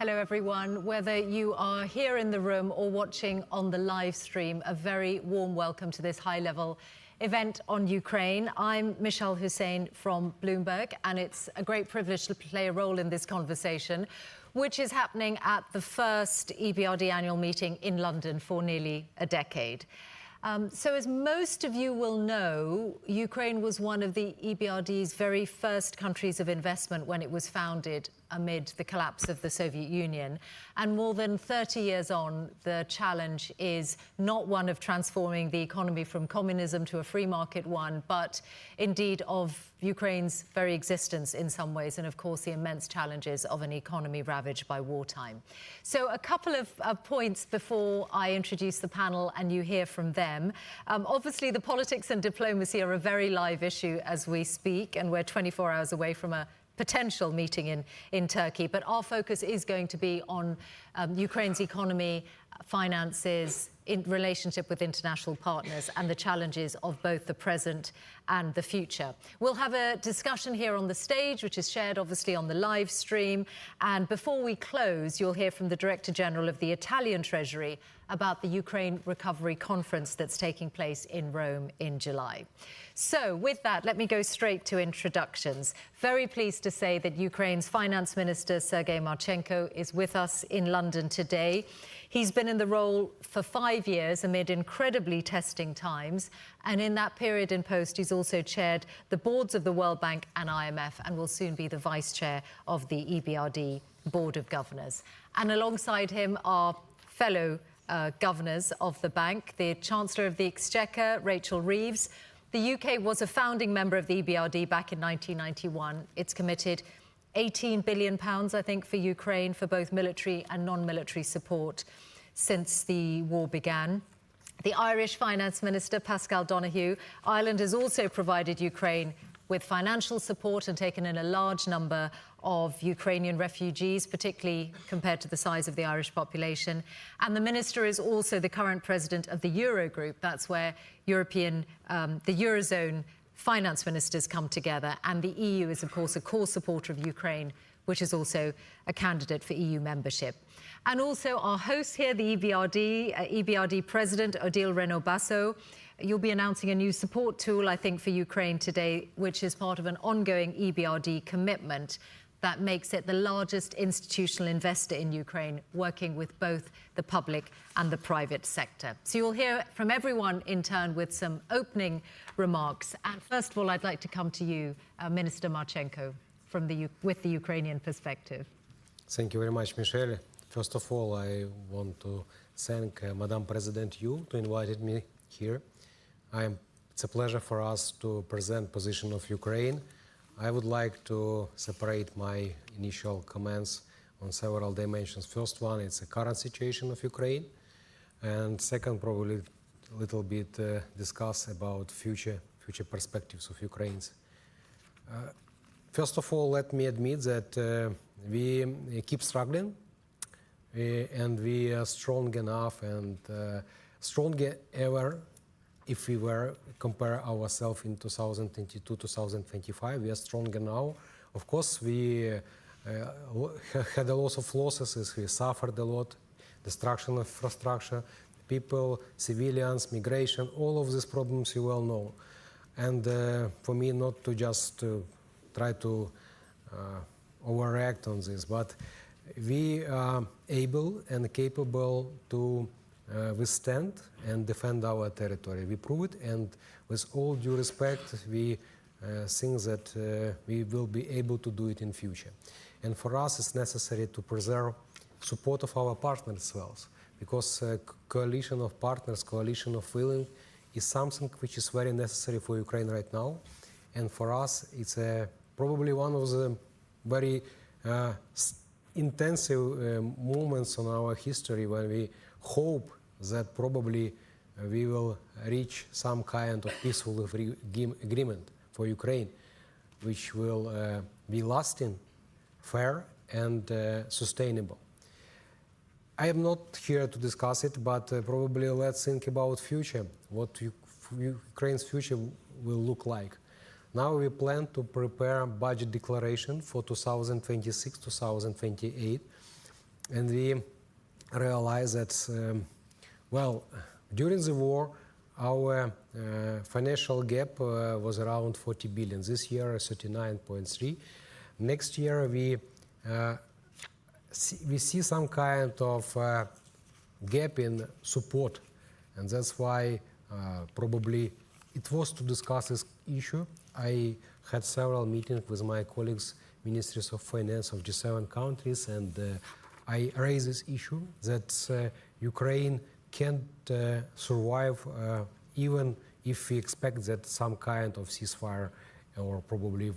Hello, everyone. Whether you are here in the room or watching on the live stream, a very warm welcome to this high-level event on Ukraine. I'm Michelle Hussein from Bloomberg, and it's a great privilege to play a role in this conversation, which is happening at the first EBRD annual meeting in London for nearly a decade. So as most of you will know, Ukraine was one of the EBRD's very first countries of investment when it was founded amid the collapse of the Soviet Union. And more than 30 years on, the challenge is not one of transforming the economy from communism to a free market one, but indeed of Ukraine's very existence in some ways, and of course the immense challenges of an economy ravaged by wartime. So a couple of points before I introduce the panel and you hear from them. Obviously the politics and diplomacy are a very live issue as we speak, and we're 24 hours away from a potential meeting in Turkey, but our focus is going to be on Ukraine's economy, finances, in relationship with international partners, and the challenges of both the present and the future. We'll have a discussion here on the stage, which is shared obviously on the live stream. And before we close, you'll hear from the Director General of the Italian Treasury about the Ukraine Recovery Conference that's taking place in Rome in July. So with that, let me go straight to introductions. Very pleased to say that Ukraine's Finance Minister, Sergei Marchenko, is with us in London today. He's been in the role for 5 years amid incredibly testing times. And in that period in post, he's also chaired the boards of the World Bank and IMF, and will soon be the vice chair of the EBRD Board of Governors. And alongside him are fellow governors of the bank, the Chancellor of the Exchequer, Rachel Reeves. The UK was a founding member of the EBRD back in 1991. It's committed £18 billion, I think, for Ukraine for both military and non-military support since the war began. The Irish Finance Minister, Pascal Donoghue. Ireland has also provided Ukraine with financial support and taken in a large number of Ukrainian refugees, particularly compared to the size of the Irish population. And the minister is also the current president of the Eurogroup. That's where the Eurozone finance ministers come together. And the EU is, of course, a core supporter of Ukraine, which is also a candidate for EU membership. And also our host here, the EBRD President, Odile Renaud-Basso. You'll be announcing a new support tool, I think, for Ukraine today, which is part of an ongoing EBRD commitment that makes it the largest institutional investor in Ukraine, working with both the public and the private sector. So you'll hear from everyone in turn with some opening remarks. And first of all, I'd like to come to you, Minister Marchenko, with the Ukrainian perspective. Thank you very much, Michelle. First of all, I want to thank Madam President Yu to invite me here. It's a pleasure for us to present position of Ukraine. I would like to separate my initial comments on several dimensions. First one, it's the current situation of Ukraine. And second, probably a little bit discuss about future perspectives of Ukrainians. First of all, let me admit that we keep struggling, and we are strong enough and stronger ever if we were compare ourselves in 2022, 2025. We are stronger now. Of course, we had a lot of losses. We suffered a lot, destruction of infrastructure, people, civilians, migration, all of these problems you well know. And for me, not to just try to overreact on this, but we are able and capable to withstand and defend our territory. We prove it, and with all due respect, we think that we will be able to do it in future. And for us, it's necessary to preserve support of our partners as well, because coalition of partners, coalition of willing is something which is very necessary for Ukraine right now. And for us, it's probably one of the very intensive moments in our history when we hope that probably we will reach some kind of peaceful agreement for Ukraine, which will be lasting, fair, and sustainable. I am not here to discuss it, but probably let's think about future, what Ukraine's future will look like. Now we plan to prepare a budget declaration for 2026-2028, and we realized that, well, during the war, our financial gap was around 40 billion. This year, 39.3. Next year, we see some kind of gap in support, and that's why probably it was to discuss this issue. I had several meetings with my colleagues, ministries of finance of G7 countries, and I raised this issue that Ukraine can't survive even if we expect that some kind of ceasefire or probably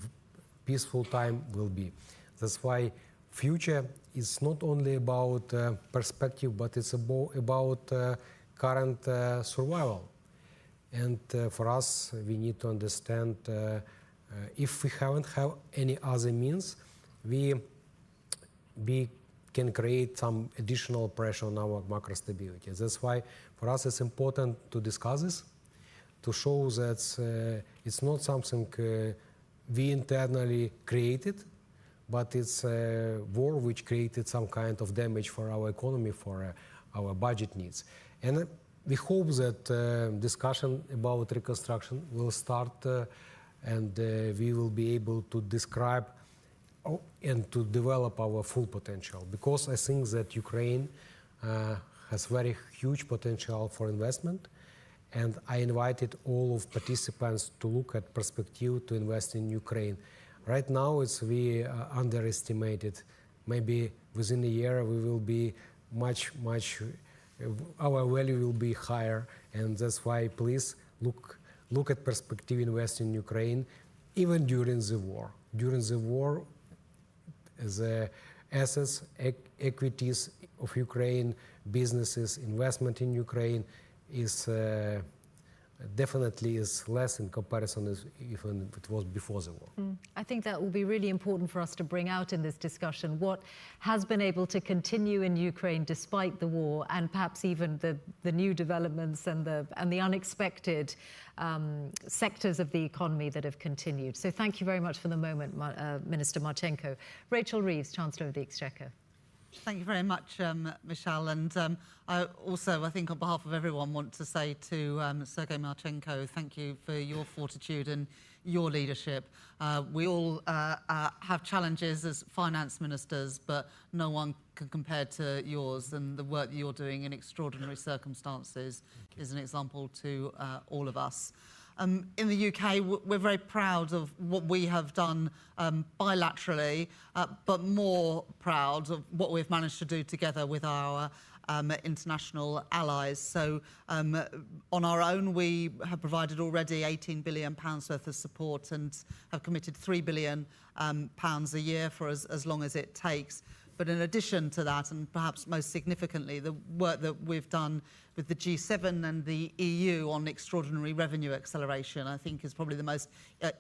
peaceful time will be. That's why future is not only about perspective, but it's about current survival. And for us, we need to understand if we haven't have any other means, we can create some additional pressure on our macro stability. That's why for us it's important to discuss this, to show that it's not something we internally created, but it's a war which created some kind of damage for our economy, for our budget needs. And we hope that discussion about reconstruction will start and we will be able to describe and to develop our full potential. Because I think that Ukraine has very huge potential for investment, and I invited all of participants to look at perspective to invest in Ukraine. Right now, we underestimated. Maybe within a year we will be much, our value will be higher, and that's why please look at perspective, invest in Ukraine, even during the war. During the war, the assets, equities of Ukraine, businesses, investment in Ukraine is definitely is less in comparison as even it was before the war. I think that will be really important for us to bring out in this discussion what has been able to continue in Ukraine despite the war, and perhaps even the new developments and the unexpected sectors of the economy that have continued. So thank you very much for the moment, Minister Marchenko. Rachel Reeves, Chancellor of the Exchequer. Thank you very much, Michelle. And I also, I think on behalf of everyone, want to say to Sergei Marchenko, thank you for your fortitude and your leadership. We all have challenges as finance ministers, but no one can compare to yours, and the work that you're doing in extraordinary circumstances is an example to all of us. In the UK, we're very proud of what we have done bilaterally, but more proud of what we've managed to do together with our international allies. So on our own, we have provided already £18 billion worth of support and have committed £3 billion a year for as long as it takes. But in addition to that, and perhaps most significantly, the work that we've done with the G7 and the EU on extraordinary revenue acceleration, I think is probably the most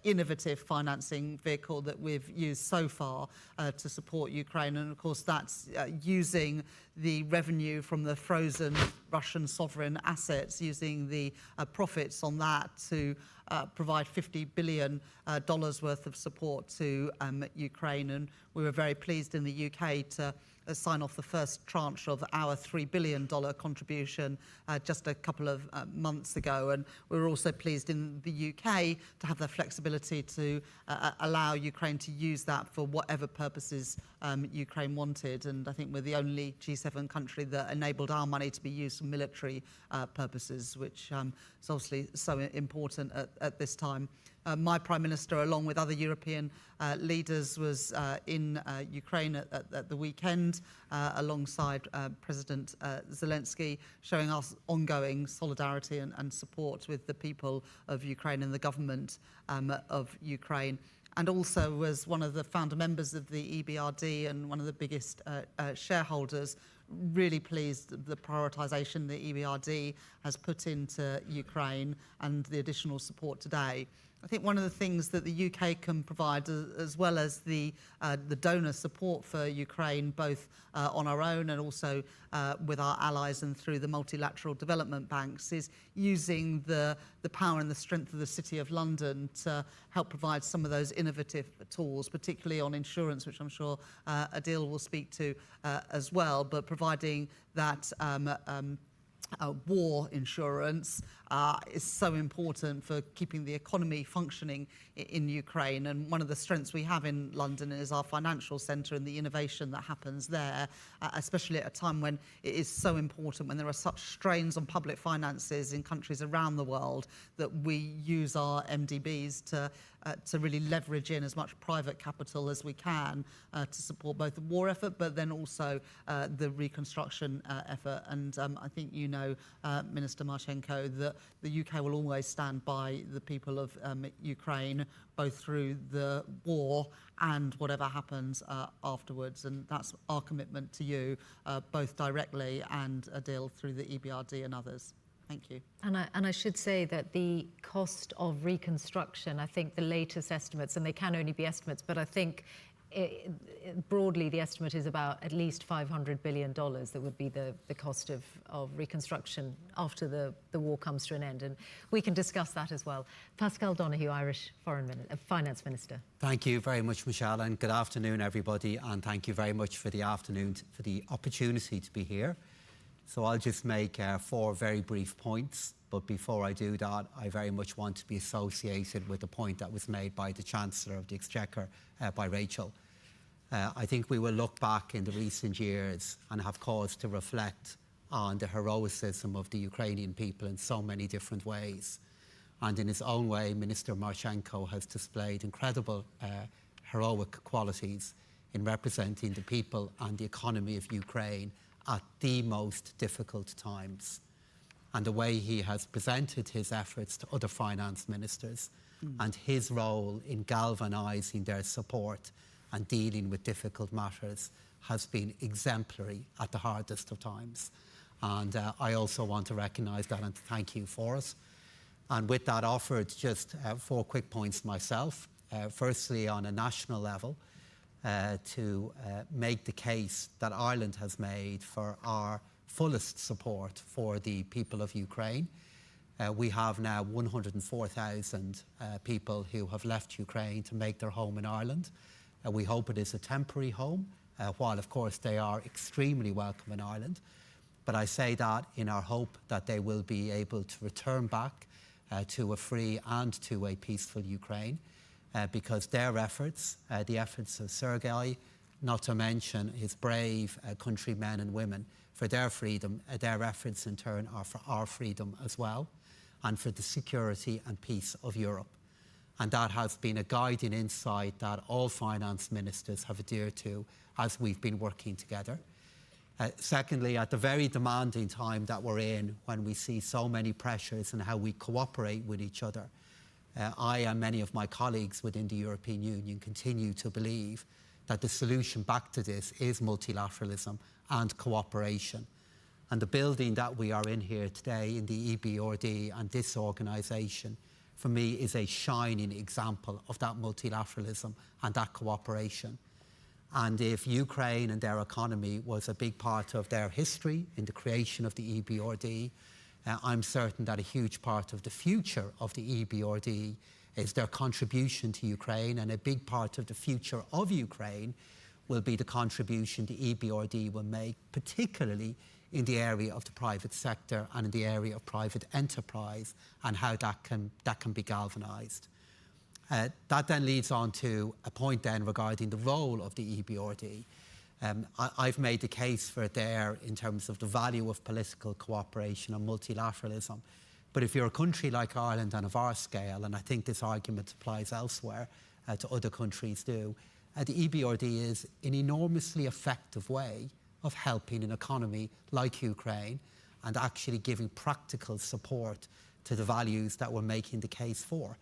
innovative financing vehicle that we've used so far to support Ukraine. And of course, that's using the revenue from the frozen Russian sovereign assets, using the profits on that to provide $50 billion worth of support to Ukraine. And we were very pleased in the UK to sign off the first tranche of our $3 billion contribution just a couple of months ago. And we were also pleased in the UK to have the flexibility to allow Ukraine to use that for whatever purposes Ukraine wanted. And I think we're the only G7 country that enabled our money to be used for military purposes, which is obviously so important at this time. My Prime Minister, along with other European leaders, was in Ukraine at the weekend alongside President Zelensky, showing us ongoing solidarity and support with the people of Ukraine and the government of Ukraine. And also was one of the founder members of the EBRD and one of the biggest shareholders. Really pleased the prioritisation the EBRD has put into Ukraine and the additional support today. I think one of the things that the UK can provide, as well as the donor support for Ukraine, both on our own and also with our allies and through the multilateral development banks, is using the power and the strength of the City of London to help provide some of those innovative tools, particularly on insurance, which I'm sure Adil will speak to as well, but providing that war insurance is so important for keeping the economy functioning in Ukraine. And one of the strengths we have in London is our financial centre and the innovation that happens there, especially at a time when it is so important, when there are such strains on public finances in countries around the world, that we use our MDBs to really leverage in as much private capital as we can to support both the war effort, but then also the reconstruction effort. And I think you know, Minister Marchenko, that the UK will always stand by the people of Ukraine, both through the war and whatever happens afterwards. And that's our commitment to you, both directly and Adil through the EBRD and others. Thank you. And I should say that the cost of reconstruction, I think the latest estimates, and they can only be estimates, but I think broadly the estimate is about at least $500 billion that would be the cost of reconstruction after the war comes to an end. And we can discuss that as well. Pascal Donoghue, Irish Finance Minister. Thank you very much, Michelle, and good afternoon, everybody. And thank you very much for the opportunity to be here. So I'll just make 4 very brief points. But before I do that, I very much want to be associated with the point that was made by the Chancellor of the Exchequer, by Rachel. I think we will look back in the recent years and have cause to reflect on the heroicism of the Ukrainian people in so many different ways. And in his own way, Minister Marchenko has displayed incredible heroic qualities in representing the people and the economy of Ukraine at the most difficult times. And the way he has presented his efforts to other finance ministers and his role in galvanising their support and dealing with difficult matters has been exemplary at the hardest of times. And I also want to recognise that and to thank you for it. And with that offered, just 4 quick points myself. Firstly, on a national level, to make the case that Ireland has made for our fullest support for the people of Ukraine. We have now 104,000 people who have left Ukraine to make their home in Ireland. We hope it is a temporary home, while of course they are extremely welcome in Ireland. But I say that in our hope that they will be able to return back to a free and to a peaceful Ukraine, because their efforts, the efforts of Sergei, not to mention his brave countrymen and women, for their freedom, their efforts in turn are for our freedom as well, and for the security and peace of Europe. And that has been a guiding insight that all finance ministers have adhered to as we've been working together. Secondly, at the very demanding time that we're in, when we see so many pressures and how we cooperate with each other, I and many of my colleagues within the European Union continue to believe that the solution back to this is multilateralism and cooperation. And the building that we are in here today in the EBRD and this organisation, for me, is a shining example of that multilateralism and that cooperation. And if Ukraine and their economy was a big part of their history in the creation of the EBRD, I'm certain that a huge part of the future of the EBRD is their contribution to Ukraine, and a big part of the future of Ukraine will be the contribution the EBRD will make, particularly in the area of the private sector and in the area of private enterprise, and how that can be galvanised. That then leads on to a point then regarding the role of the EBRD. I've made the case for it there in terms of the value of political cooperation and multilateralism. But if you're a country like Ireland and of our scale, and I think this argument applies elsewhere to other countries too, the EBRD is an enormously effective way of helping an economy like Ukraine and actually giving practical support to the values that we're making the case for.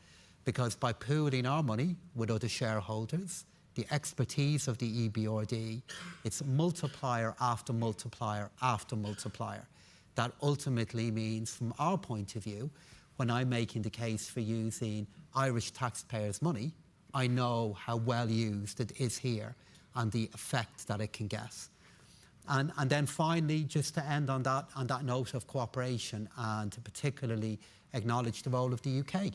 Because by pooling our money with other shareholders, the expertise of the EBRD, it's multiplier after multiplier after multiplier. That ultimately means, from our point of view, when I'm making the case for using Irish taxpayers' money, I know how well used it is here and the effect that it can get. And then finally, just to end on that note of cooperation, and to particularly acknowledge the role of the UK.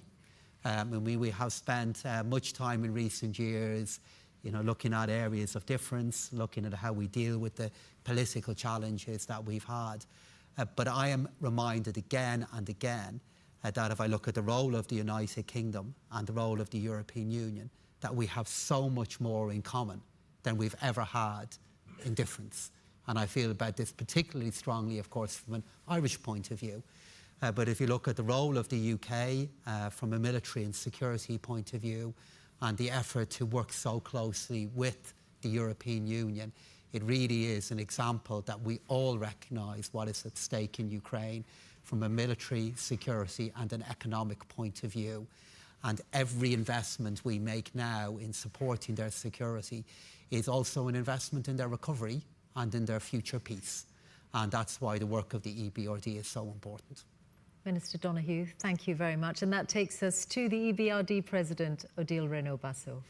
We have spent much time in recent years, looking at areas of difference, looking at how we deal with the political challenges that we've had. But I am reminded again and again that if I look at the role of the United Kingdom and the role of the European Union, that we have so much more in common than we've ever had in difference. And I feel about this particularly strongly, of course, from an Irish point of view. But if you look at the role of the UK from a military and security point of view, and the effort to work so closely with the European Union, it really is an example that we all recognise what is at stake in Ukraine from a military, security and an economic point of view. And every investment we make now in supporting their security is also an investment in their recovery and in their future peace. And that's why the work of the EBRD is so important. Minister Donoghue, thank you very much. And that takes us to the EBRD President, Odile Renaud-Basso.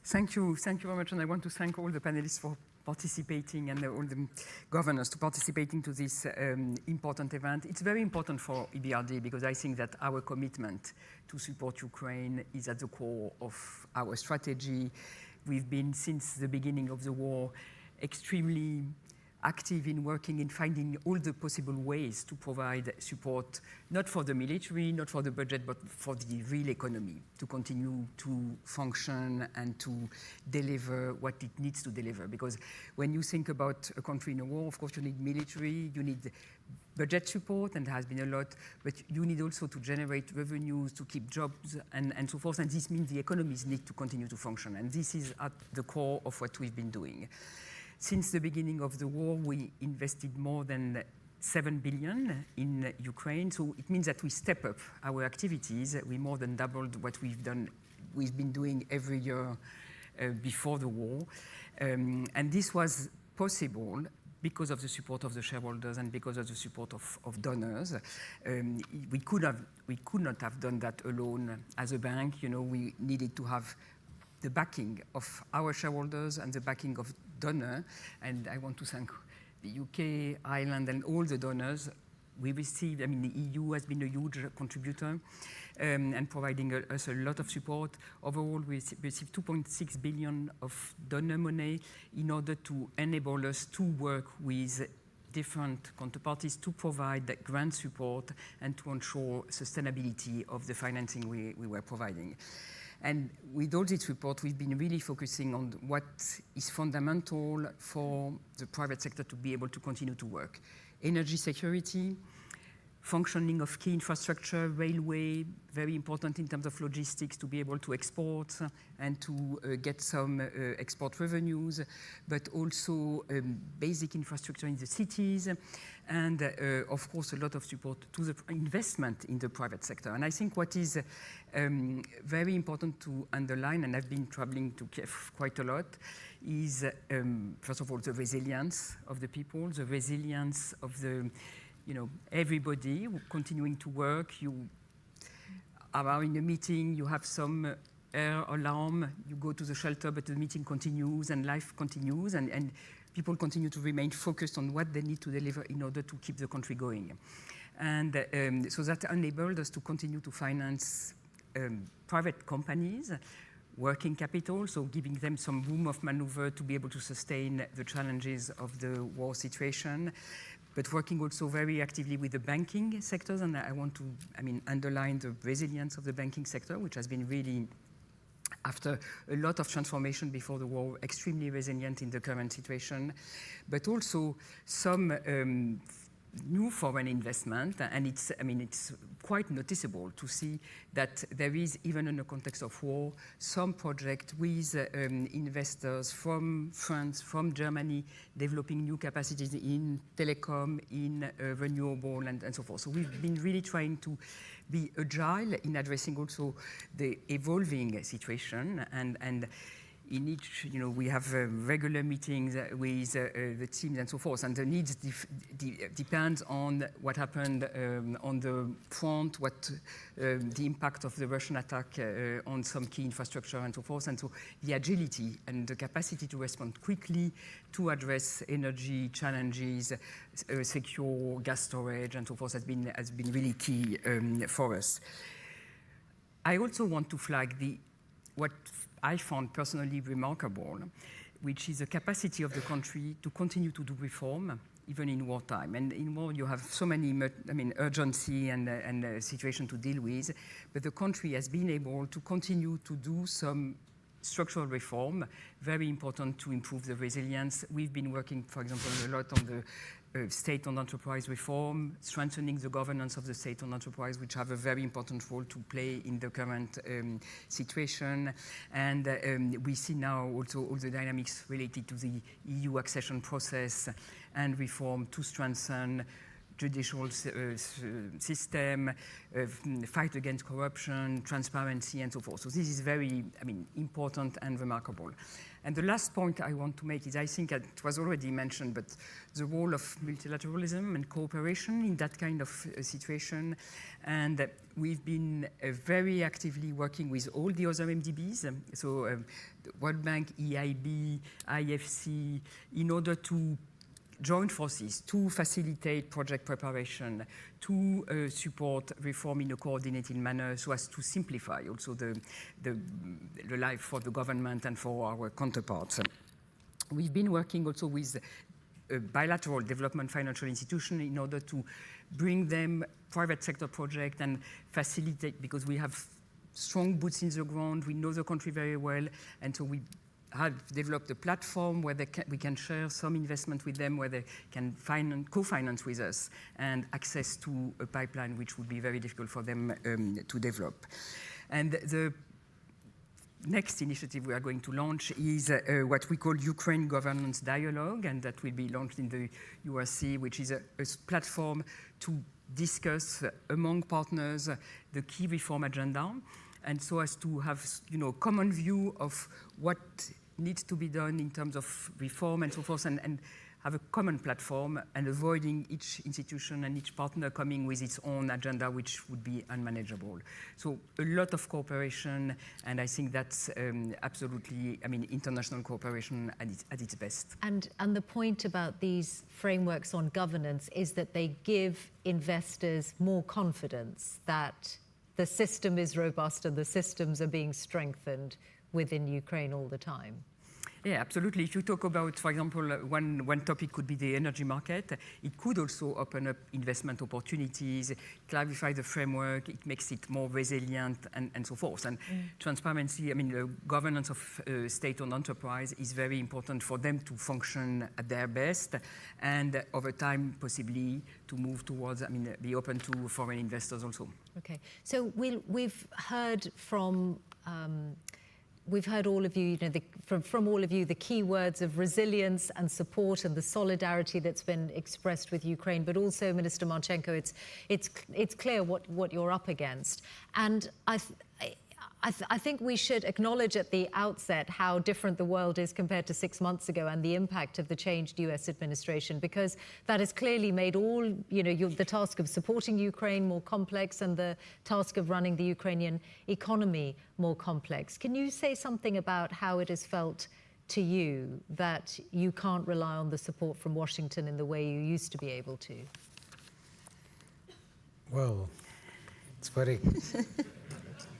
Thank you very much. And I want to thank all the panelists for participating and all the governors to participating to this important event. It's very important for EBRD because I think that our commitment to support Ukraine is at the core of our strategy. We've been, since the beginning of the war, extremely active in working in finding all the possible ways to provide support, not for the military, not for the budget, but for the real economy, to continue to function and to deliver what it needs to deliver. Because when you think about a country in a war, of course you need military, you need budget support, and there has been a lot, but you need also to generate revenues, to keep jobs, and so forth. And this means the economies need to continue to function. And this is at the core of what we've been doing. Since the beginning of the war, we invested more than 7 billion in Ukraine. So it means that we step up our activities. We more than doubled what we've been doing every year before the war. And this was possible because of the support of the shareholders and because of the support of donors. We could not have done that alone as a bank. We needed to have the backing of our shareholders and the backing of donors. And I want to thank the UK, Ireland, and all the donors. We received, the EU has been a huge contributor and providing us a lot of support. Overall, we received 2.6 billion of donor money in order to enable us to work with different counterparties to provide grant support and to ensure sustainability of the financing we were providing. And with all this support, we've been really focusing on what is fundamental for the private sector to be able to continue to work. Energy security, functioning of key infrastructure, railway, very important in terms of logistics to be able to export and to get some export revenues, but also basic infrastructure in the cities, and of course a lot of support to the investment in the private sector. And I think what is very important to underline, and I've been traveling to Kiev quite a lot, is first of all the resilience of the people, the resilience of the everybody continuing to work. You are in a meeting, you have some air alarm, you go to the shelter, but the meeting continues and life continues, and people continue to remain focused on what they need to deliver in order to keep the country going. And so that enabled us to continue to finance private companies, working capital, so giving them some room of maneuver to be able to sustain the challenges of the war situation, but working also very actively with the banking sectors. And I want to underline the resilience of the banking sector, which has been really, after a lot of transformation before the war, extremely resilient in the current situation, but also some new foreign investment. And it's quite noticeable to see that there is, even in the context of war, some project with investors from France, from Germany, developing new capacities in telecom, in renewable, and so forth. So we've been really trying to be agile in addressing also the evolving situation. And in each, we have regular meetings with the teams and so forth, and the needs depend on what happened on the front, what the impact of the Russian attack on some key infrastructure and so forth, and so the agility and the capacity to respond quickly to address energy challenges, secure gas storage and so forth has been really key for us. I also want to flag what I found personally remarkable, which is the capacity of the country to continue to do reform, even in wartime. And in war, you have so many, urgency and situation to deal with, but the country has been able to continue to do some structural reform, very important to improve the resilience. We've been working, for example, a lot on the state-owned enterprise reform, strengthening the governance of the state-owned enterprise, which have a very important role to play in the current situation. And we see now also all the dynamics related to the EU accession process and reform to strengthen judicial system, fight against corruption, transparency, and so forth. So this is very, important and remarkable. And the last point I want to make is, I think it was already mentioned, but the role of multilateralism and cooperation in that kind of situation. And we've been very actively working with all the other MDBs, so World Bank, EIB, IFC, in order to join forces to facilitate project preparation, to support reform in a coordinated manner so as to simplify also the life for the government and for our counterparts. We've been working also with bilateral development financial institutions in order to bring them private sector projects and facilitate, because we have strong boots in the ground, we know the country very well, and so we have developed a platform where we can share some investment with them, where they can co-finance with us and access to a pipeline which would be very difficult for them to develop. And the next initiative we are going to launch is what we call Ukraine Governance Dialogue, and that will be launched in the URC, which is a platform to discuss among partners the key reform agenda, and so as to have common view of what needs to be done in terms of reform and so forth, and have a common platform, and avoiding each institution and each partner coming with its own agenda, which would be unmanageable. So a lot of cooperation, and I think that's absolutely, international cooperation at its best. And the point about these frameworks on governance is that they give investors more confidence that the system is robust and the systems are being strengthened within Ukraine all the time. Yeah, absolutely. If you talk about, for example, one topic could be the energy market, it could also open up investment opportunities, clarify the framework, it makes it more resilient, and so forth. And transparency, the governance of state-owned enterprise is very important for them to function at their best, and over time, possibly to move towards, be open to foreign investors also. Okay, so we've heard from we've heard all of you, from all of you, the key words of resilience and support and the solidarity that's been expressed with Ukraine, but also, Minister Marchenko, it's clear what you're up against. And I think we should acknowledge at the outset how different the world is compared to 6 months ago, and the impact of the changed US administration, because that has clearly made all, the task of supporting Ukraine more complex and the task of running the Ukrainian economy more complex. Can you say something about how it has felt to you that you can't rely on the support from Washington in the way you used to be able to? Well, it's very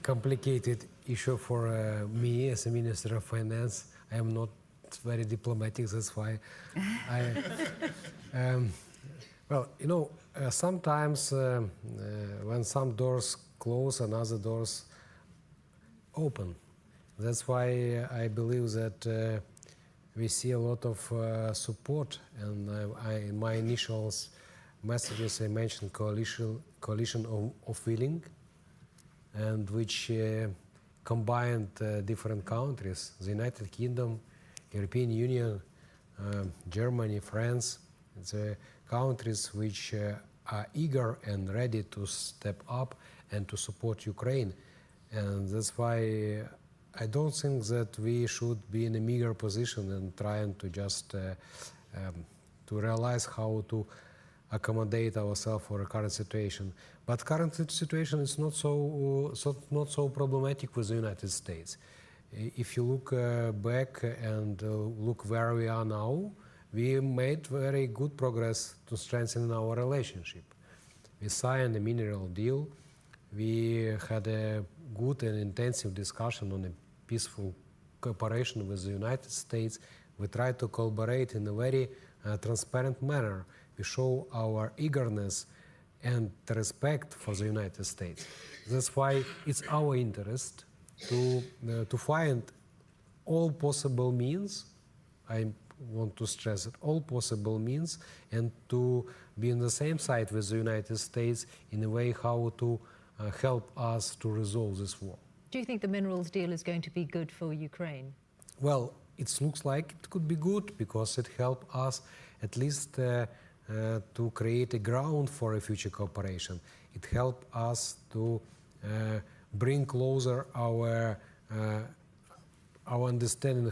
complicated issue for me as a Minister of Finance. I am not very diplomatic, that's why sometimes when some doors close and other doors open. That's why I believe that we see a lot of support, and in my initial messages I mentioned coalition of willing, and which combined different countries, the United Kingdom, European Union, Germany, France, the countries which are eager and ready to step up and to support Ukraine. And that's why I don't think that we should be in a meager position and trying to just to realize how to accommodate ourselves for a current situation. But current situation is not so problematic with the United States. If you look back and look where we are now, we made very good progress to strengthen our relationship. We signed a mineral deal. We had a good and intensive discussion on a peaceful cooperation with the United States. We try to collaborate in a very transparent manner. We show our eagerness and respect for the United States. That's why it's our interest to find all possible means. I want to stress it, all possible means, and to be on the same side with the United States in a way how to help us to resolve this war. Do you think the minerals deal is going to be good for Ukraine? Well, it looks like it could be good because it helps us at least to create a ground for a future cooperation. It helps us to bring closer our understanding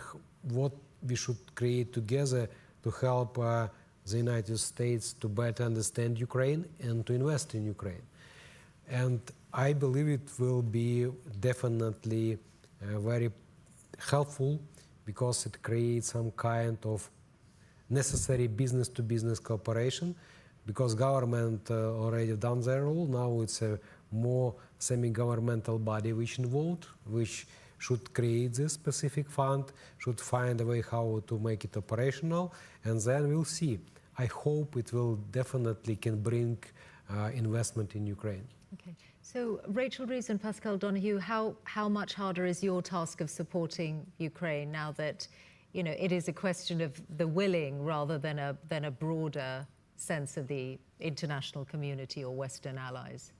what we should create together to help the United States to better understand Ukraine and to invest in Ukraine. And I believe it will be definitely very helpful because it creates some kind of necessary business-to-business cooperation, because government already done their role. Now it's a more semi-governmental body which involved, which should create this specific fund, should find a way how to make it operational, and then we'll see. I hope it will definitely can bring investment in Ukraine. Okay. So Rachel Reeves and Pascal Donahue, how much harder is your task of supporting Ukraine now that, you know, it is a question of the willing rather than a broader sense of the international community or Western allies?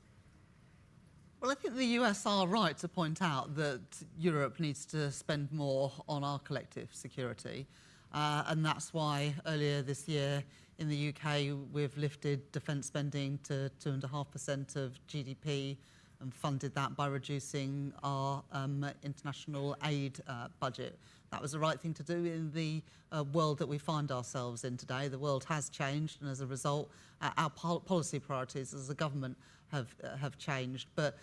Well, I think the US are right to point out that Europe needs to spend more on our collective security. And that's why earlier this year in the UK, we've lifted defence spending to 2.5% of GDP and funded that by reducing our international aid budget. That was the right thing to do in the world that we find ourselves in today. The world has changed, and as a result, our policy priorities as a government have changed. But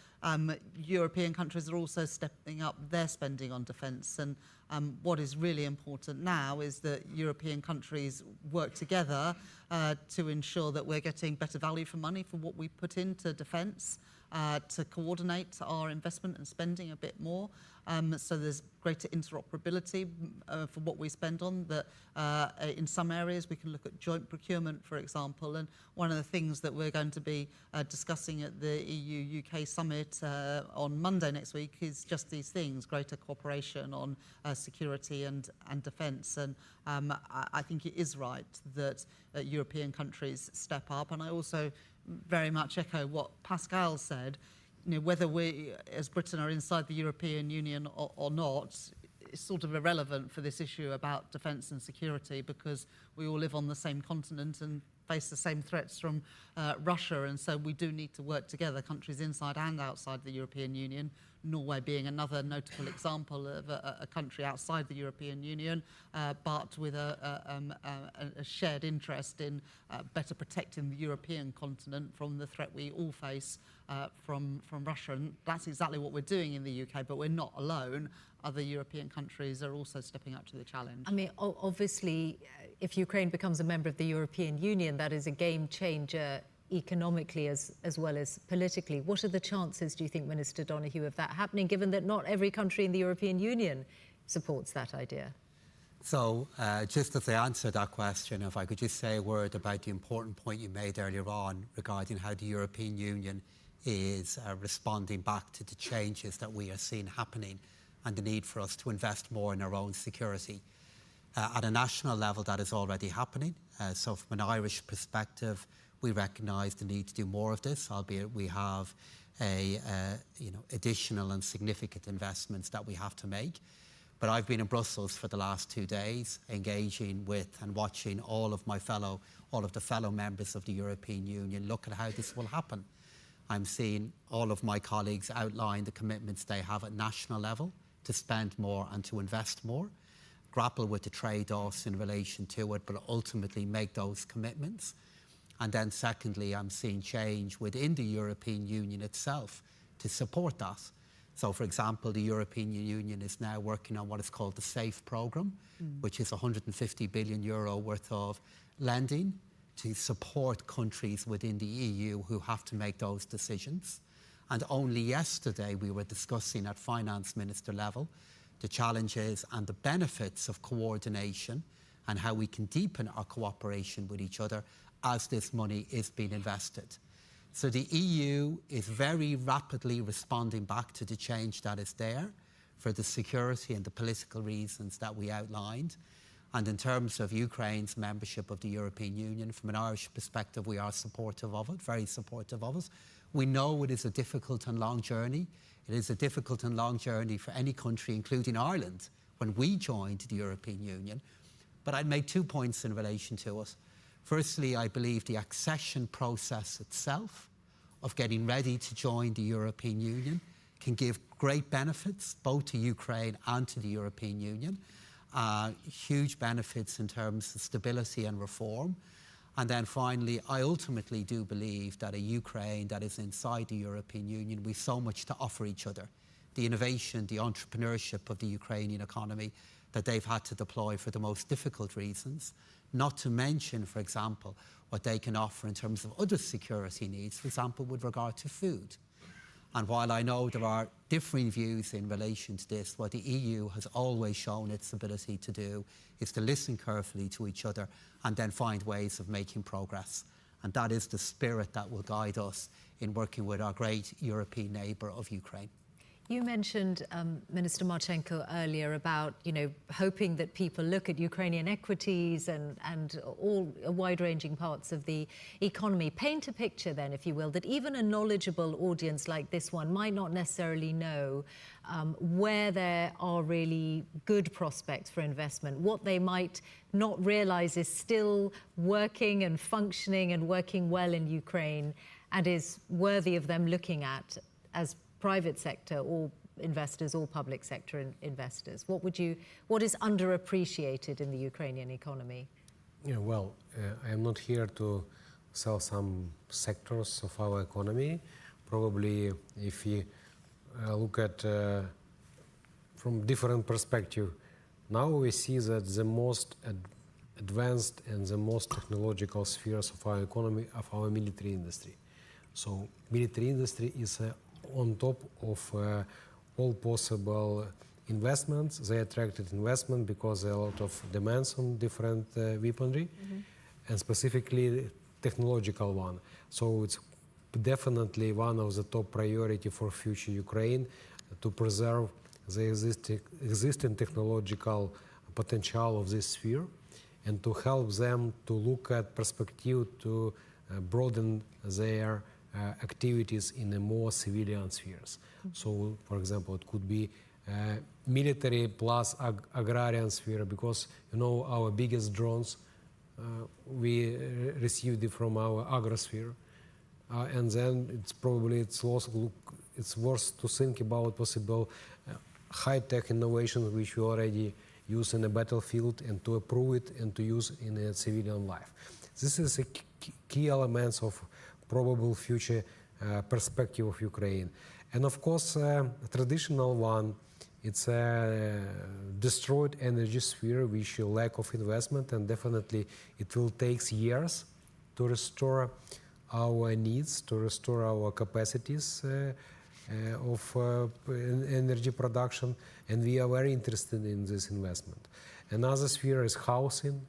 European countries are also stepping up their spending on defence. And what is really important now is that European countries work together to ensure that we're getting better value for money for what we put into defence, to coordinate our investment and spending a bit more. So there's greater interoperability for what we spend on, that in some areas we can look at joint procurement, for example. And one of the things that we're going to be discussing at the EU-UK summit on Monday next week is just these things, greater cooperation on security and defence. And I think it is right that European countries step up. And I also very much echo what Pascal said. You know, whether we as Britain are inside the European Union or not, it's sort of irrelevant for this issue about defence and security, because we all live on the same continent and face the same threats from Russia. And so we do need to work together, countries inside and outside the European Union, Norway being another notable example of a country outside the European Union, but with a shared interest in better protecting the European continent from the threat we all face from Russia. And that's exactly what we're doing in the UK, but we're not alone. Other European countries are also stepping up to the challenge. I mean, obviously, if Ukraine becomes a member of the European Union, that is a game changer economically as well as politically. What are the chances, do you think, Minister Donahue, of that happening, given that not every country in the European Union supports that idea? So just as I answer that question, if I could just say a word about the important point you made earlier on regarding how the European Union is responding back to the changes that we are seeing happening and the need for us to invest more in our own security. At a national level, that is already happening. So from an Irish perspective, we recognise the need to do more of this, albeit we have additional and significant investments that we have to make. But I've been in Brussels for the last 2 days, engaging with and watching all of the fellow members of the European Union look at how this will happen. I'm seeing all of my colleagues outline the commitments they have at national level to spend more and to invest more, grapple with the trade-offs in relation to it, but ultimately make those commitments. And then secondly, I'm seeing change within the European Union itself to support that. So, for example, the European Union is now working on what is called the SAFE programme, which is 150 billion euro worth of lending to support countries within the EU who have to make those decisions. And only yesterday we were discussing at finance minister level the challenges and the benefits of coordination and how we can deepen our cooperation with each other as this money is being invested. So the EU is very rapidly responding back to the change that is there for the security and the political reasons that we outlined. And in terms of Ukraine's membership of the European Union, from an Irish perspective, we are supportive of it, very supportive of it. We know it is a difficult and long journey. It is a difficult and long journey for any country, including Ireland, when we joined the European Union. But I'd make 2 points in relation to it. Firstly, I believe the accession process itself of getting ready to join the European Union can give great benefits both to Ukraine and to the European Union. Huge benefits in terms of stability and reform. And then finally, I ultimately do believe that a Ukraine that is inside the European Union, we've so much to offer each other. The innovation, the entrepreneurship of the Ukrainian economy that they've had to deploy for the most difficult reasons, not to mention, for example, what they can offer in terms of other security needs, for example, with regard to food. And while I know there are differing views in relation to this, what the EU has always shown its ability to do is to listen carefully to each other and then find ways of making progress. And that is the spirit that will guide us in working with our great European neighbour of Ukraine. You mentioned, Minister Marchenko, earlier about, hoping that people look at Ukrainian equities and all wide-ranging parts of the economy. Paint a picture then, if you will, that even a knowledgeable audience like this one might not necessarily know where there are really good prospects for investment, what they might not realize is still working and functioning and working well in Ukraine and is worthy of them looking at as private sector or investors or public sector investors? What is underappreciated in the Ukrainian economy? Yeah, well, I'm not here to sell some sectors of our economy. Probably if we look at from different perspective, now we see that the most advanced and the most technological spheres of our economy of our military industry. So military industry is on top of all possible investments. They attracted investment because there are a lot of demands on different weaponry, and specifically technological one. So it's definitely one of the top priority for future Ukraine to preserve the existing technological potential of this sphere and to help them to look at perspective to broaden their activities in a more civilian spheres. So, for example, it could be military plus agrarian sphere, because our biggest drones we received it from our agrosphere, and then it's worth to think about possible high-tech innovations which we already use in a battlefield and to approve it and to use in a civilian life. This is a key elements of probable future perspective of Ukraine. And of course, traditional one, it's a destroyed energy sphere, which lack of investment, and definitely it will take years to restore our needs, to restore our capacities of energy production, and we are very interested in this investment. Another sphere is housing.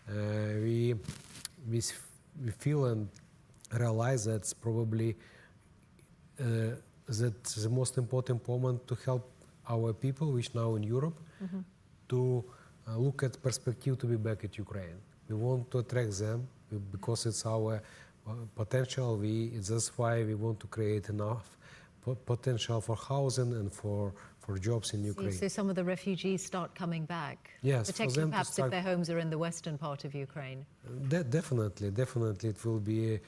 We feel and realize that's probably that the most important moment to help our people, which now in Europe, to look at perspective to be back at Ukraine. We want to attract them because it's our potential. That's why we want to create enough potential for housing and for jobs in Ukraine. So some of the refugees start coming back? Yes. Particularly perhaps if their homes are in the western part of Ukraine? Definitely it will be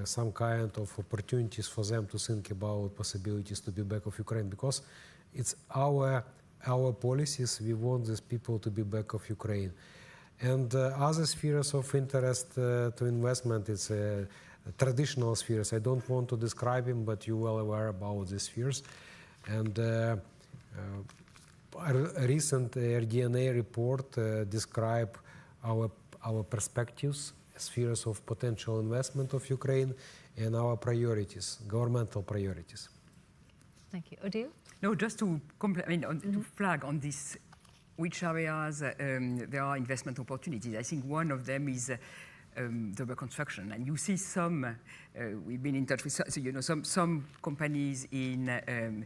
some kind of opportunities for them to think about possibilities to be back of Ukraine, because it's our policies. We want these people to be back of Ukraine. And other spheres of interest to investment, it's traditional spheres. I don't want to describe them, but you're well aware about these spheres. And a recent RDNA report describe our perspectives, spheres of potential investment of Ukraine, and our priorities, governmental priorities. Thank you. Odile? No, just to to flag on this, which areas there are investment opportunities. I think one of them is the reconstruction, and you see some. We've been in touch with some companies in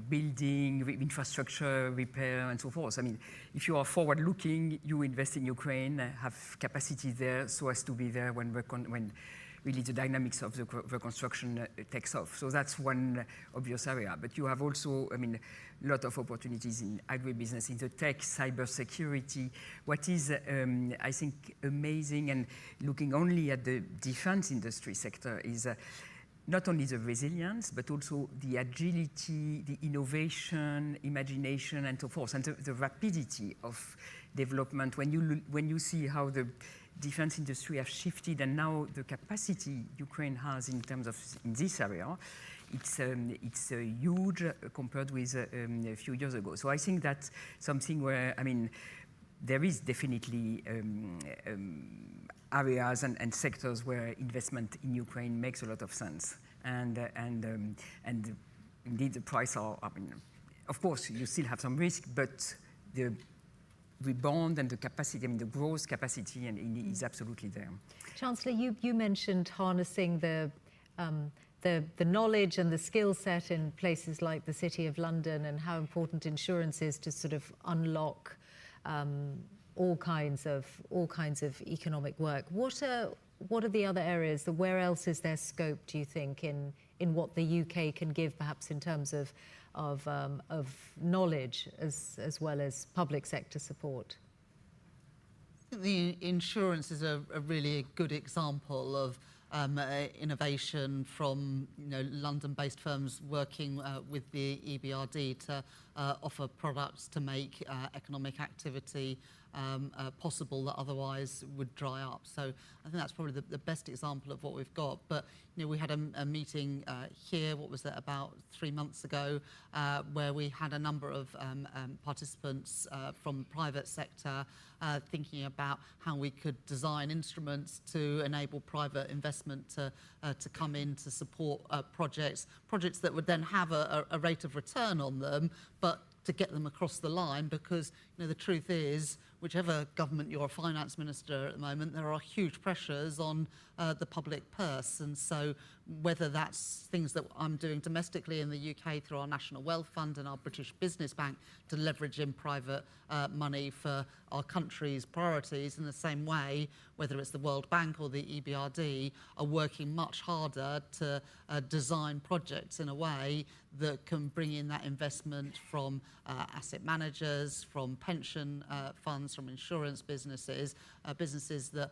building, infrastructure, repair, and so forth. I mean, if you are forward-looking, you invest in Ukraine, have capacity there, so as to be there when really the dynamics of the reconstruction takes off. So that's one obvious area. But you have also, a lot of opportunities in agribusiness, in the tech, cybersecurity. What is, I think, amazing, and looking only at the defense industry sector, is not only the resilience, but also the agility, the innovation, imagination, and so forth, and the rapidity of development. When you see how the defense industry have shifted, and now the capacity Ukraine has in terms of in this area, it's huge compared with a few years ago. So I think that's something where there is definitely areas and sectors where investment in Ukraine makes a lot of sense, and indeed the price are. Of course, you still have some risk, but the rebound and the capacity, the growth capacity, is absolutely there. Chancellor, you mentioned harnessing the knowledge and the skill set in places like the City of London, and how important insurance is to sort of unlock all kinds of economic work. What are the other areas? Where else is there scope, do you think, in what the UK can give, perhaps in terms of knowledge as well as public sector support? I think the insurance is a really good example of innovation from London-based firms working with the EBRD to offer products to make economic activity possible that otherwise would dry up. So I think that's probably the best example of what we've got. But we had a meeting here, what was it, about 3 months ago, where we had a number of participants from the private sector thinking about how we could design instruments to enable private investment to come in to support projects that would then have a rate of return on them, but to get them across the line, because the truth is, whichever government you're a finance minister at the moment, there are huge pressures on the public purse. And so whether that's things that I'm doing domestically in the UK through our National Wealth Fund and our British Business Bank to leverage in private money for our country's priorities, in the same way, whether it's the World Bank or the EBRD, are working much harder to design projects in a way that can bring in that investment from asset managers, from pension funds, from insurance businesses, businesses that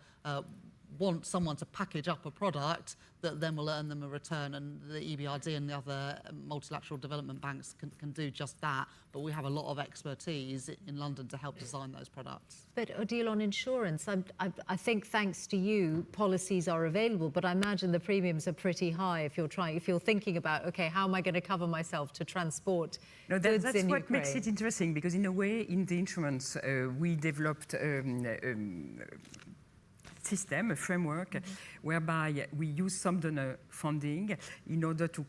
want someone to package up a product that then will earn them a return. And the EBRD and the other multilateral development banks can do just that. But we have a lot of expertise in London to help design those products. But Odile, on insurance, I think thanks to you, policies are available, but I imagine the premiums are pretty high if you're thinking about, okay, how am I going to cover myself to transport goods in Ukraine? That's what makes it interesting, because in a way, in the insurance, we developed system, a framework, whereby we use some donor funding in order to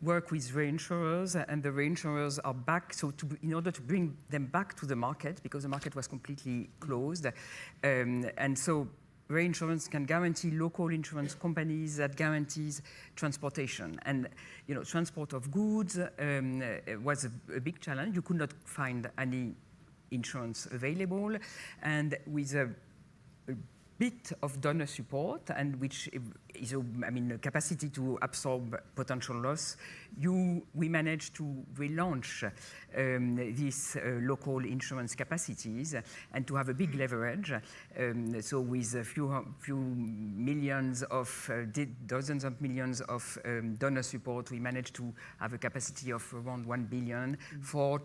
work with reinsurers, and the reinsurers are back, so in order to bring them back to the market, because the market was completely closed. And so reinsurance can guarantee local insurance companies that guarantees transportation. And transport of goods was a big challenge. You could not find any insurance available, and with a bit of donor support, and which is a capacity to absorb potential loss, we managed to relaunch these local insurance capacities and to have a big leverage. So with a few millions of dozens of millions of donor support, we managed to have a capacity of around 1 billion for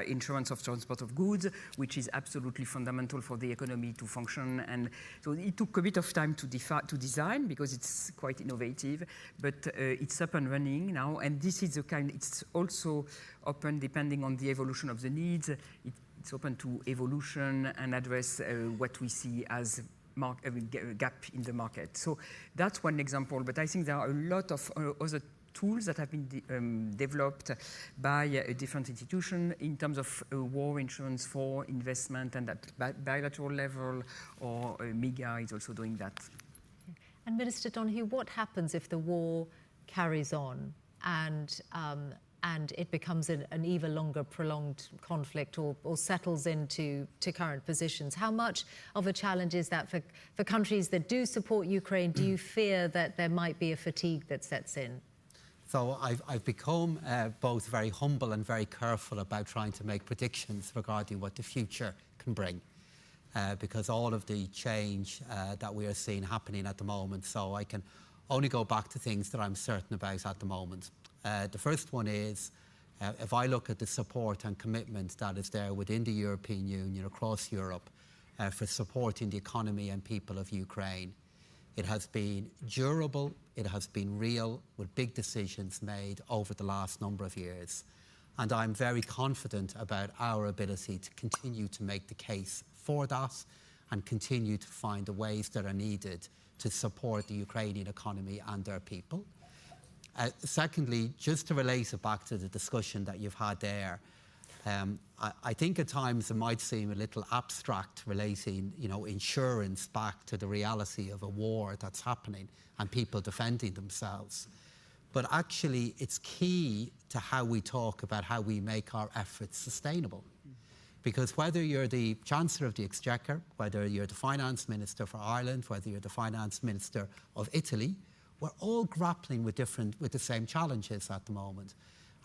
insurance of transport of goods, which is absolutely fundamental for the economy to function. And so it took a bit of time to design because it's quite innovative, but it's up and running now. And this is the kind, it's also open depending on the evolution of the needs. It's open to evolution and address what we see as a gap in the market. So that's one example, but I think there are a lot of other tools that have been developed by different institutions in terms of war insurance for investment, and at bilateral level, or MIGA is also doing that. And Minister Donoghue, what happens if the war carries on and it becomes an even longer prolonged conflict or settles into current positions? How much of a challenge is that for countries that do support Ukraine? Do you fear that there might be a fatigue that sets in? So I've become both very humble and very careful about trying to make predictions regarding what the future can bring, because all of the change that we are seeing happening at the moment, so I can only go back to things that I'm certain about at the moment. The first one is, if I look at the support and commitment that is there within the European Union, across Europe, for supporting the economy and people of Ukraine, it has been durable, it has been real, with big decisions made over the last number of years. And I'm very confident about our ability to continue to make the case for that and continue to find the ways that are needed to support the Ukrainian economy and their people. Secondly, just to relate it back to the discussion that you've had there, I think at times it might seem a little abstract relating, insurance back to the reality of a war that's happening and people defending themselves. But actually, it's key to how we talk about how we make our efforts sustainable. Because whether you're the Chancellor of the Exchequer, whether you're the Finance Minister for Ireland, whether you're the Finance Minister of Italy, we're all grappling with the same challenges at the moment.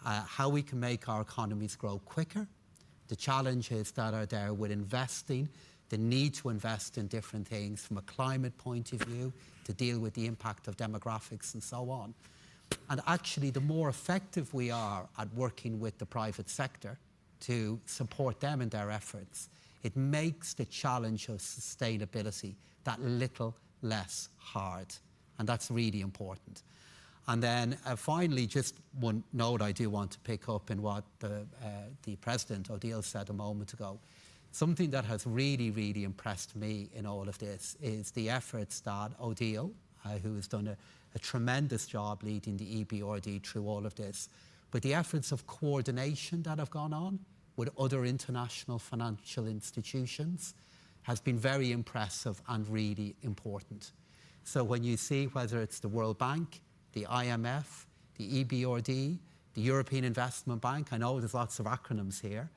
How we can make our economies grow quicker, the challenges that are there with investing, the need to invest in different things from a climate point of view, to deal with the impact of demographics and so on. And actually, the more effective we are at working with the private sector to support them in their efforts, it makes the challenge of sustainability that little less hard. And that's really important. And then finally, just one note I do want to pick up in what the President Odile said a moment ago. Something that has really, really impressed me in all of this is the efforts that Odile, who has done a tremendous job leading the EBRD through all of this, but the efforts of coordination that have gone on with other international financial institutions has been very impressive and really important. So when you see whether it's the World Bank, the IMF, the EBRD, the European Investment Bank, I know there's lots of acronyms here,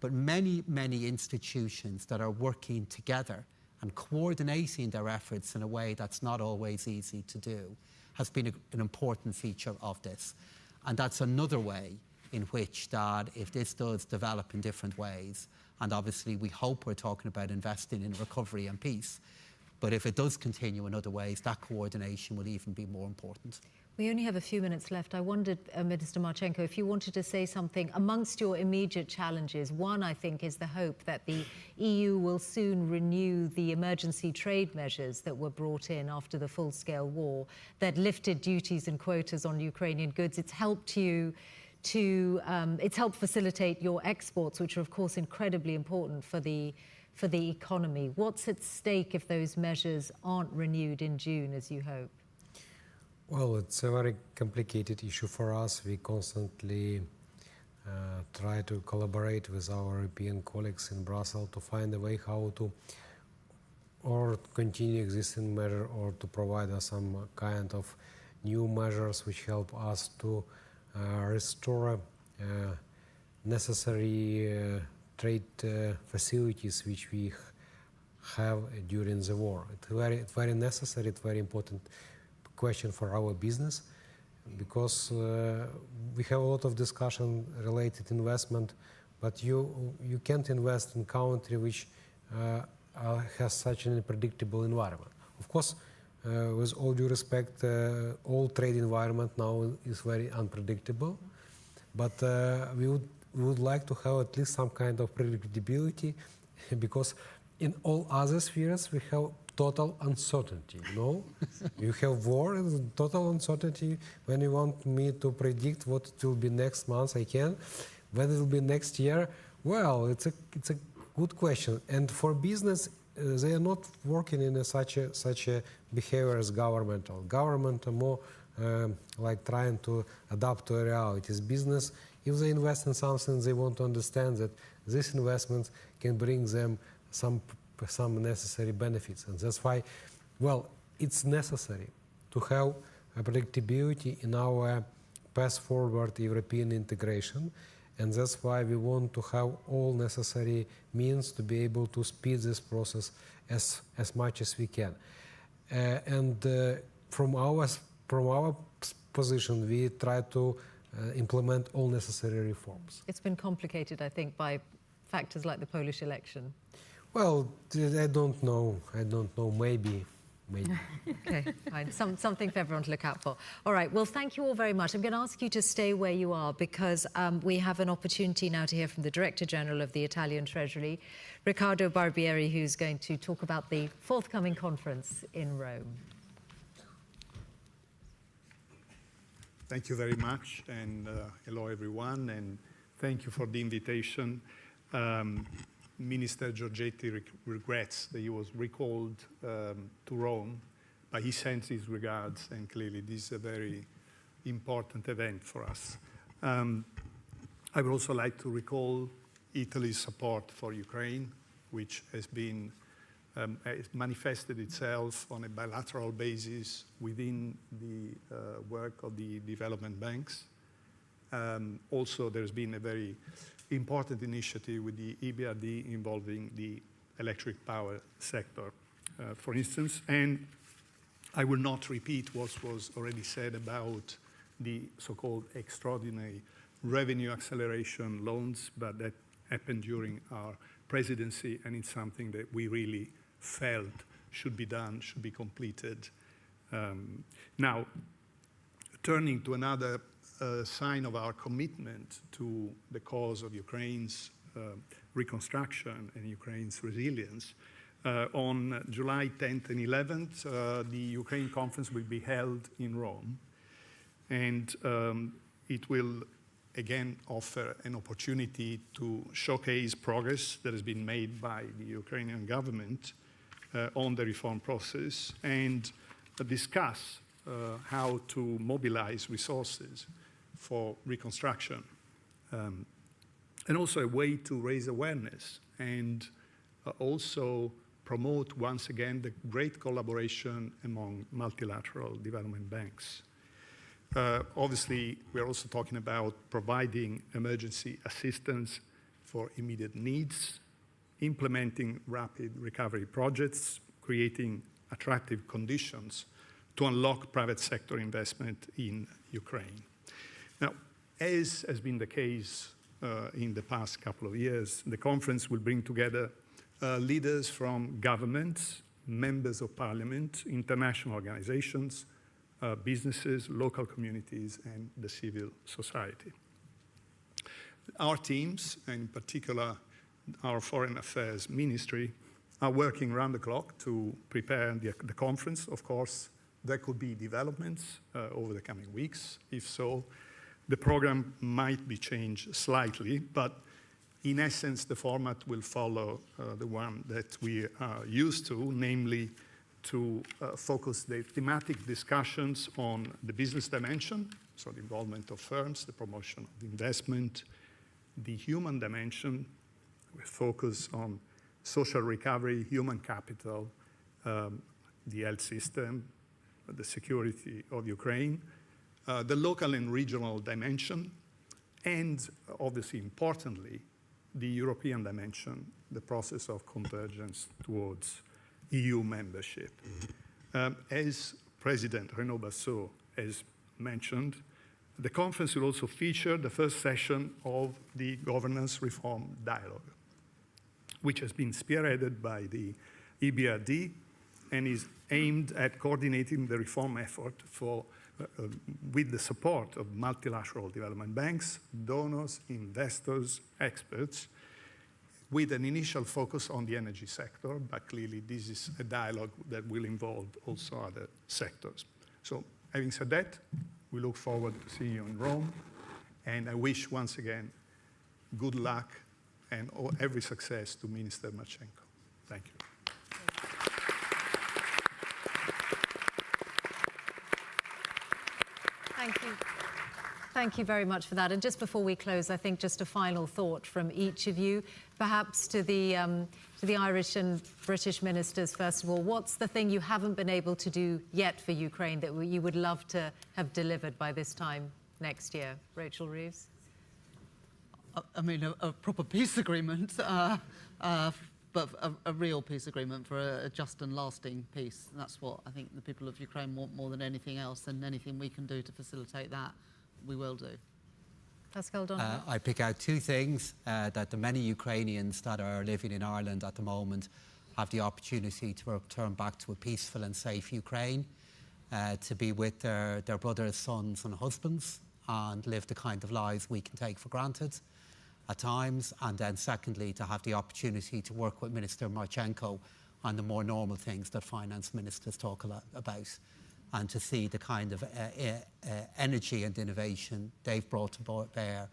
but many, many institutions that are working together and coordinating their efforts in a way that's not always easy to do has been an important feature of this. And that's another way in which that if this does develop in different ways, and obviously we hope we're talking about investing in recovery and peace, but if it does continue in other ways, that coordination will even be more important. We only have a few minutes left. I wondered, Minister Marchenko, if you wanted to say something amongst your immediate challenges. One, I think, is the hope that the EU will soon renew the emergency trade measures that were brought in after the full-scale war that lifted duties and quotas on Ukrainian goods. It's helped you it's helped facilitate your exports, which are, of course, incredibly important for the economy. What's at stake if those measures aren't renewed in June, as you hope? Well, it's a very complicated issue for us. We constantly try to collaborate with our European colleagues in Brussels to find a way how to or continue existing measure or to provide us some kind of new measures which help us to restore necessary trade facilities which we have during the war. It's very necessary, it's very important question for our business, because we have a lot of discussion related investment, but you can't invest in country which has such an unpredictable environment. Of course, with all due respect, all trade environment now is very unpredictable, but we would like to have at least some kind of predictability, because in all other spheres we have total uncertainty, you know? You have war and total uncertainty. When you want me to predict what it will be next month, I can. When it will be next year, well, it's a good question. And for business, they are not working in such a behavior as governmental. Government are more like trying to adapt to realities. Business, if they invest in something, they want to understand that this investment can bring them some necessary benefits. And that's why, well, it's necessary to have a predictability in our path forward European integration. And that's why we want to have all necessary means to be able to speed this process as much as we can. From our position, we try to implement all necessary reforms. It's been complicated, I think, by factors like the Polish election. Well, I don't know. Maybe. Okay, fine. Something for everyone to look out for. All right, well, thank you all very much. I'm going to ask you to stay where you are, because we have an opportunity now to hear from the Director General of the Italian Treasury, Riccardo Barbieri, who's going to talk about the forthcoming conference in Rome. Thank you very much, and hello everyone, and thank you for the invitation. Minister Giorgetti regrets that he was recalled to Rome, but he sends his regards, and clearly this is a very important event for us. I would also like to recall Italy's support for Ukraine, which has been manifested itself on a bilateral basis within the work of the development banks. Also, there's been a very important initiative with the EBRD involving the electric power sector, for instance. And I will not repeat what was already said about the so-called extraordinary revenue acceleration loans, but that happened during our presidency, and it's something that we really felt should be done, should be completed. Now, turning to another sign of our commitment to the cause of Ukraine's reconstruction and Ukraine's resilience, on July 10th and 11th, the Ukraine conference will be held in Rome, and it will again offer an opportunity to showcase progress that has been made by the Ukrainian government on the reform process, and discuss how to mobilize resources for reconstruction, and also a way to raise awareness and also promote once again the great collaboration among multilateral development banks. Obviously, we're also talking about providing emergency assistance for immediate needs, implementing rapid recovery projects, creating attractive conditions to unlock private sector investment in Ukraine. Now, as has been the case in the past couple of years, the conference will bring together leaders from governments, members of parliament, international organizations, businesses, local communities, and the civil society. Our teams, and in particular our Foreign Affairs Ministry, are working around the clock to prepare the conference. Of course, there could be developments over the coming weeks. If so, the program might be changed slightly, but in essence, the format will follow the one that we are used to, namely to focus the thematic discussions on the business dimension, so the involvement of firms, the promotion of investment, the human dimension, with focus on social recovery, human capital, the health system, the security of Ukraine, the local and regional dimension, and obviously importantly, the European dimension, the process of convergence towards EU membership. As President Renaud Bassot has mentioned, the conference will also feature the first session of the Governance Reform Dialogue, which has been spearheaded by the EBRD and is aimed at coordinating the reform effort with the support of multilateral development banks, donors, investors, experts, with an initial focus on the energy sector, but clearly this is a dialogue that will involve also other sectors. So having said that, we look forward to seeing you in Rome, and I wish once again good luck and every success to Minister Marchenko. Thank you. Thank you. Thank you very much for that. And just before we close, I think just a final thought from each of you, perhaps to the Irish and British ministers, first of all. What's the thing you haven't been able to do yet for Ukraine that you would love to have delivered by this time next year? Rachel Reeves? I mean, a proper peace agreement, but a real peace agreement for a just and lasting peace. And that's what I think the people of Ukraine want more than anything else, and anything we can do to facilitate that, we will do. Pascal Donoghue? I pick out two things that the many Ukrainians that are living in Ireland at the moment have the opportunity to return back to a peaceful and safe Ukraine, to be with their brothers, sons and husbands, and live the kind of lives we can take for granted at times. And then secondly, to have the opportunity to work with Minister Marchenko on the more normal things that finance ministers talk a lot about, and to see the kind of energy and innovation they've brought to bear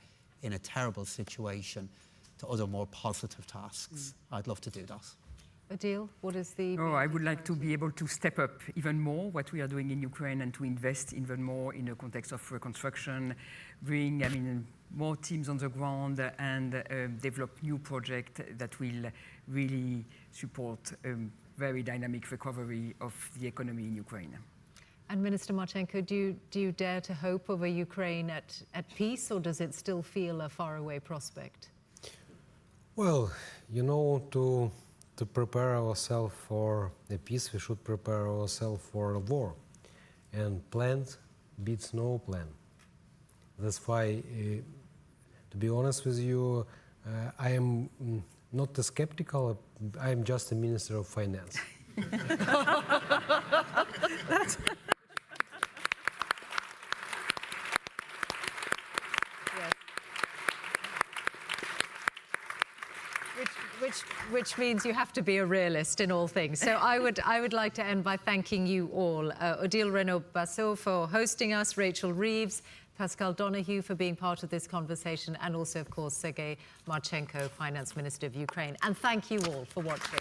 in a terrible situation to other more positive tasks. I'd love to do that. Odile, what is the... Oh, I would like to be able to step up even more what we are doing in Ukraine and to invest even more in the context of reconstruction, bring, more teams on the ground and develop new projects that will really support very dynamic recovery of the economy in Ukraine. And Minister Marchenko, do you dare to hope of a Ukraine at peace, or does it still feel a faraway prospect? Well, to prepare ourselves for the peace, we should prepare ourselves for a war. And plan beats no plan. That's why, to be honest with you, I am not a skeptical, I am just a Minister of Finance. Which means you have to be a realist in all things. So I would like to end by thanking you all. Odile Renaud-Bassot for hosting us, Rachel Reeves, Pascal Donoghue for being part of this conversation, and also, of course, Sergei Marchenko, Finance Minister of Ukraine. And thank you all for watching.